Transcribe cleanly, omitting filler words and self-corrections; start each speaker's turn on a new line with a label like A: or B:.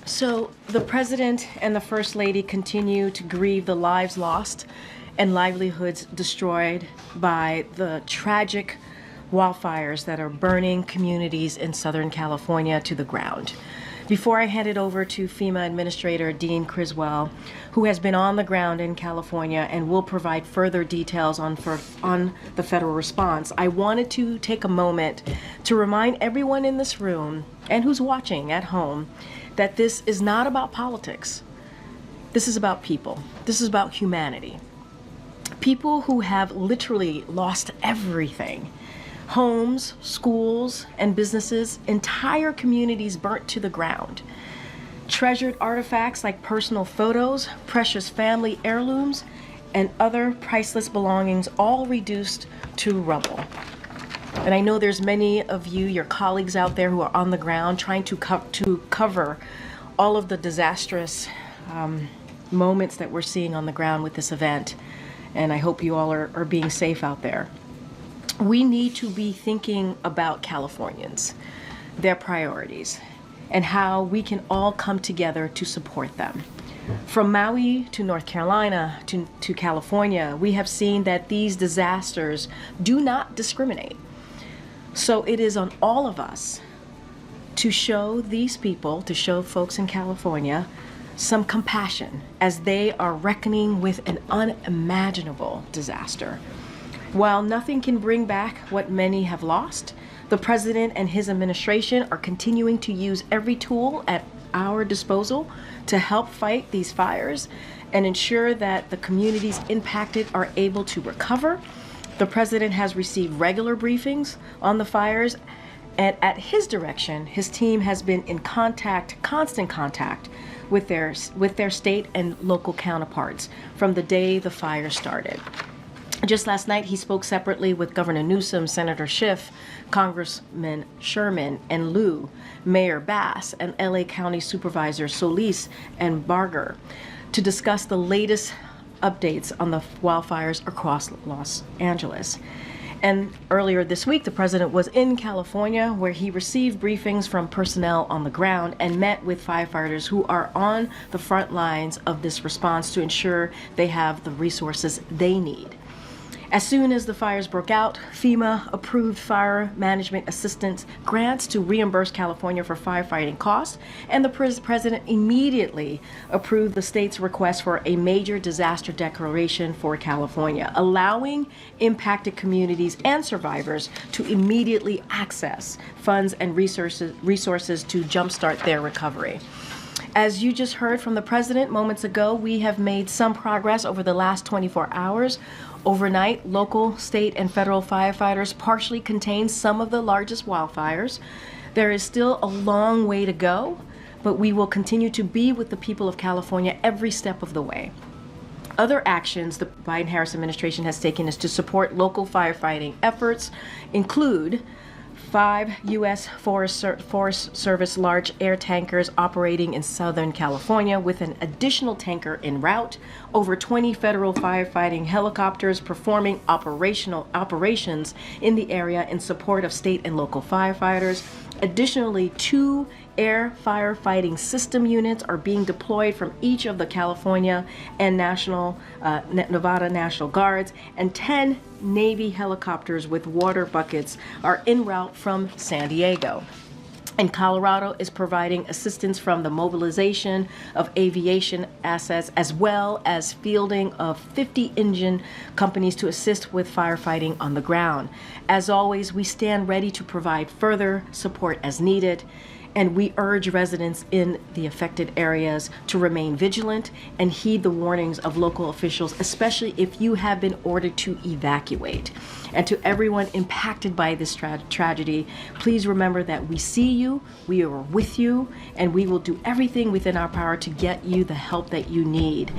A: So the President and the First Lady continue to grieve the lives lost and livelihoods destroyed by the tragic wildfires that are burning communities in Southern California to the ground. Before I hand it over to FEMA Administrator Dean Criswell, who has been on the ground in California and will provide further details on the federal response, I wanted to take a moment to remind everyone in this room and who's watching at home that this is not about politics. This is about people. This is about humanity. People who have literally lost everything. Homes, schools, and businesses, entire communities burnt to the ground. Treasured artifacts like personal photos, precious family heirlooms, and other priceless belongings all reduced to rubble. And I know there's many of you, your colleagues out there, who are on the ground trying to cover all of the disastrous moments that we're seeing on the ground with this event. And I hope you all are being safe out there. We need to be thinking about Californians, their priorities, and how we can all come together to support them. From Maui to North Carolina to California, we have seen that these disasters do not discriminate. So it is on all of us to show these people, to show folks in California, some compassion as they are reckoning with an unimaginable disaster. While nothing can bring back what many have lost, the President and his administration are continuing to use every tool at our disposal to help fight these fires and ensure that the communities impacted are able to recover. The President has received regular briefings on the fires, and at his direction, his team has been in constant contact with their state and local counterparts from the day the fire started. Just last night, he spoke separately with Governor Newsom, Senator Schiff, Congressman Sherman and Lieu, Mayor Bass, and LA County Supervisor Solis and Barger to discuss the latest updates on the wildfires across Los Angeles. And earlier this week, the President was in California, where he received briefings from personnel on the ground and met with firefighters who are on the front lines of this response to ensure they have the resources they need. As soon as the fires broke out, FEMA approved fire management assistance grants to reimburse California for firefighting costs, and the President immediately approved the state's request for a major disaster declaration for California, allowing impacted communities and survivors to immediately access funds and resources to jumpstart their recovery. As you just heard from the President moments ago, we have made some progress over the last 24 hours. Overnight, local, state, and federal firefighters partially contained some of the largest wildfires. There is still a long way to go, but we will continue to be with the people of California every step of the way. Other actions the Biden-Harris administration has taken is to support local firefighting efforts include 5 U.S. Forest Service large air tankers operating in Southern California with an additional tanker en route, over 20 federal firefighting helicopters performing operations in the area in support of state and local firefighters. Additionally, 2 air firefighting system units are being deployed from each of the California and Nevada National Guards, and 10 Navy helicopters with water buckets are en route from San Diego. And Colorado is providing assistance from the mobilization of aviation assets as well as fielding of 50 engine companies to assist with firefighting on the ground. As always, we stand ready to provide further support as needed, and we urge residents in the affected areas to remain vigilant and heed the warnings of local officials, especially if you have been ordered to evacuate. And to everyone impacted by this tragedy, please remember that we see you, we are with you, and we will do everything within our power to get you the help that you need.